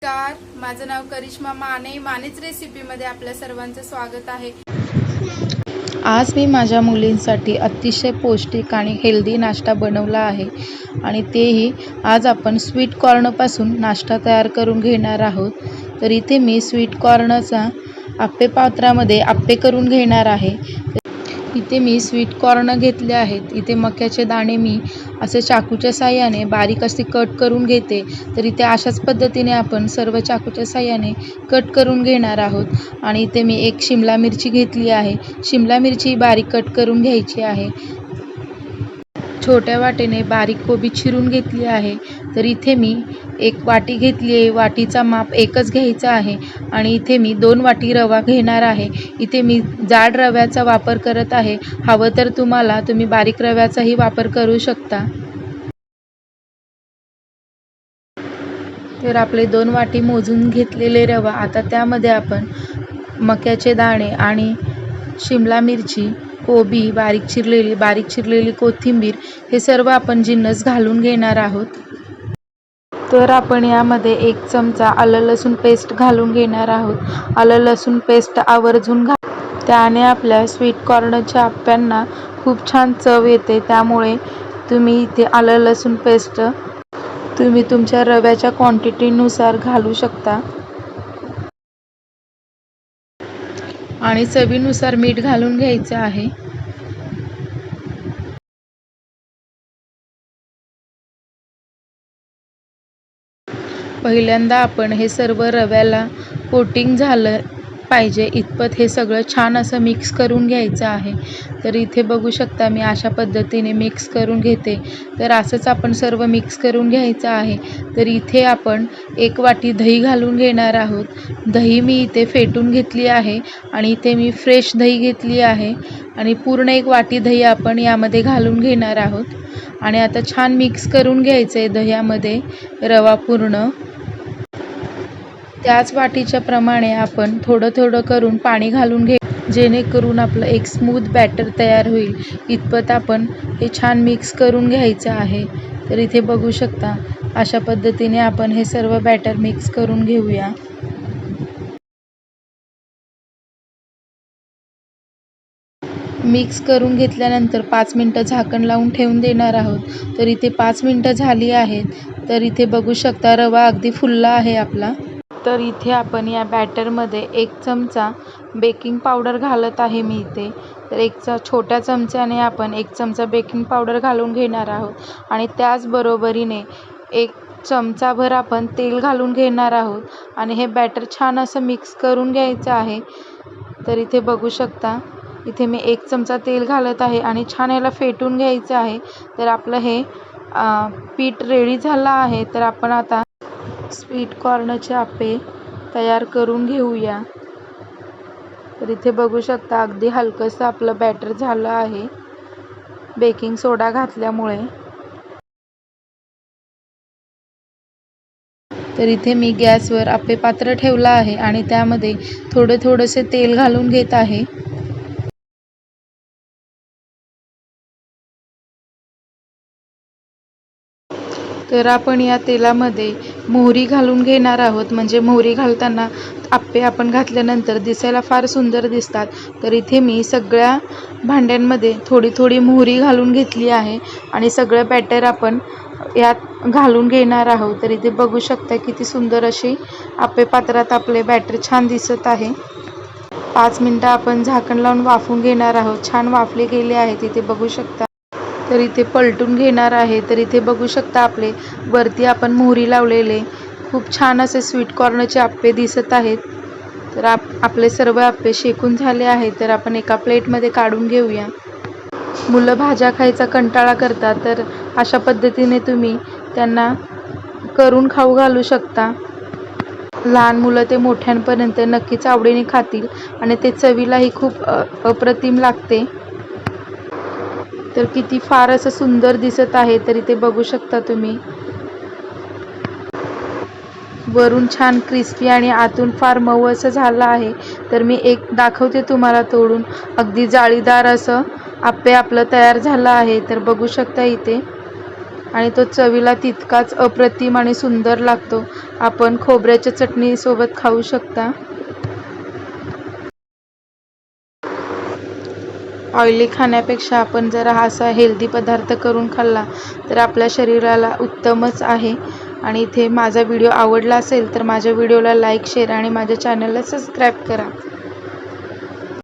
नमस्कार, माझं नाव करिश्मा मानेच रेसिपीमध्ये आपल्या सर्वांचं स्वागत आहे। आज मी माझ्या मुलींसाठी अतिशय पौष्टिक आणि हेल्दी नाश्ता बनवला आहे आणि तेही आज आपण स्वीट कॉर्नपासून नाश्ता तयार करून घेणार आहोत। तर इथे मी स्वीट कॉर्नचा आप्पे पात्रामध्ये आप्पे करून घेणार आहे। इथे मी स्वीट कॉर्न घेतले आहेत। इथे मक्याचे दाणे मी असे चाकूच्या साहाय्याने बारीक असे कट करून घेते। तर इथे अशाच पद्धतीने आपण सर्व चाकूच्या साहाय्याने कट करून घेणार आहोत। आणि इथे मी एक शिमला मिरची घेतली आहे। शिमला मिरची बारीक कट करून घ्यायची आहे। छोट्या वाटीने बारीक कोबी चिरून घेतली आहे। तर इथे मी एक वाटी घेतली आहे। वाटीचा माप एकच घ्यायचा आहे आणि इथे मी 2 वाटी रवा घेणार आहे। इथे मी जाड रव्याचा वापर करत आहे। हवं तर तुम्ही बारीक रव्याचाही वापर करू शकता। तर आपले 2 वाटी मोजून घेतलेले रवा, आता त्यामध्ये आपण मक्याचे दाणे आणि शिमला मिरची, कोबी बारीक चिरलेली कोथिंबीर हे सर्व आपण जिन्नस घालून घेणार आहोत। तर आपण यामध्ये 1 चमचा आलं लसूण पेस्ट घालून घेणार आहोत। आलं लसूण पेस्ट आवर्जून त्याने आपल्या स्वीट कॉर्नच्या आप्प्यांना खूप छान चव येते। त्यामुळे तुम्ही इथे आलं लसूण पेस्ट तुम्ही तुमच्या रव्याच्या क्वांटिटीनुसार घालू शकता आणि चवीनुसार मीठ घालून घ्यायचं आहे। पहिल्यांदा आपण हे सर्व रव्याला कोटिंग झालं पाहिजे इतपत हे सगळं छान असं मिक्स करून घ्यायचं आहे। तर इथे बघू शकता मी अशा पद्धतीने मिक्स करून घेते। तर असंच आपण सर्व मिक्स करून घ्यायचं आहे। तर इथे आपण 1 वाटी दही घालून घेणार आहोत। दही मी इथे फेटून घेतली आहे आणि इथे मी फ्रेश दही घेतली आहे आणि पूर्ण 1 वाटी दही आपण यामध्ये घालून घेणार आहोत आणि आता छान मिक्स करून घ्यायचं आहे दह्यामध्ये रवा पूर्ण। त्याच वाटीच्या प्रमाणे आपण थोडं करून पाणी घालून जेणेकरून आपलं एक स्मूथ बॅटर तयार होईल इतपत आपण हे छान मिक्स करून घ्यायचं आहे। तर इथे बघू शकता अशा पद्धतीने आपण हे सर्व बॅटर मिक्स करून घेऊया। मिक्स करून घेतल्यानंतर 5 मिनिटं झाकण लावून ठेवून देणार आहोत। तर इथे 5 मिनिटं झाली आहेत। तर इथे बघू शकता रवा अगदी फुलला आहे आपला। तर इथे आपण या बॅटरमध्ये 1 चमचा बेकिंग पावडर घालत आहे मी इथे। तर छोट्या चमच्याने आपण 1 चमचा बेकिंग पावडर घालून घेणार आहोत आणि त्याचबरोबरीने 1 चमचाभर आपण तेल घालून घेणार आहोत आणि हे बॅटर छान असं मिक्स करून घ्यायचं आहे। तर इथे बघू शकता इथे मी 1 चमचा तेल घालत आहे आणि छान याला फेटून घ्यायचं आहे। तर आपलं हे पीठ रेडी झालं आहे। तर आपण आता स्वीट कॉर्नचे आप्पे तयार करून घेऊया। तर इथे बघू शकता अगदी हलकंसं आपलं बॅटर झालं आहे बेकिंग सोडा घातल्यामुळे। तर इथे मी गॅसवर आप्पे पात्र ठेवलं आहे आणि त्यामध्ये थोडंसे तेल घालून घेत आहे। तर आपण या तेलामध्ये मोहरी घालून घेणार आहोत। म्हणजे मोहरी घालताना आप्पे आपण घातल्यानंतर दिसायला फार सुंदर दिसतात। तर इथे मी सगळ्या भांड्यांमध्ये थोडी मोहरी घालून घेतली आहे आणि सगळं बॅटर आपण यात घालून घेणार आहोत। तर इथे बघू शकता किती सुंदर अशी आप्पे पात्रात आपले बॅटर छान दिसत आहे। 5 मिनिटं आपण झाकण लावून वाफवून घेणार आहोत। छान वाफले गेले आहेत इथे बघू शकता। तर इथे पलटून घेणार आहे। तर इथे बघू शकता आपले वरती आपण मोहरी लावलेले खूप छान असे स्वीट कॉर्नचे आप्पे दिसत आहेत। तर आपले सर्व आप्पे शेकून झाले आहेत। तर आपण एका प्लेटमध्ये काढून घेऊया। मुलं भाज्या खायचा कंटाळा करतात तर अशा पद्धतीने तुम्ही त्यांना करून खाऊ घालू शकता। लहान मुलं ते मोठ्यांपर्यंत नक्कीच आवडीने खातील आणि ते चवीलाही खूप अप्रतिम लागते। तर किती फार असं सुंदर दिसत आहे। तर इथे बघू शकता तुम्ही वरून छान क्रिस्पी आणि आतून फार मऊ असं झालं आहे। तर मी एक दाखवते तुम्हाला तोडून अगदी जाळीदार असं आप्पे आपलं तयार झालं आहे। तर बघू शकता इथे आणि तो चवीला तितकाच अप्रतिम आणि सुंदर लागतो. आपण खोबऱ्याच्या चटणीसोबत खाऊ शकता. ऑइली खाण्यापेक्षा आपण जर हा असा हेल्दी पदार्थ करून खाल्ला तर आपल्या शरीराला उत्तमच आहे. आणि इथे माझा व्हिडिओ आवडला असेल तर माझ्या व्हिडिओला लाईक, शेअर आणि माझ्या चॅनलला सबस्क्राईब करा.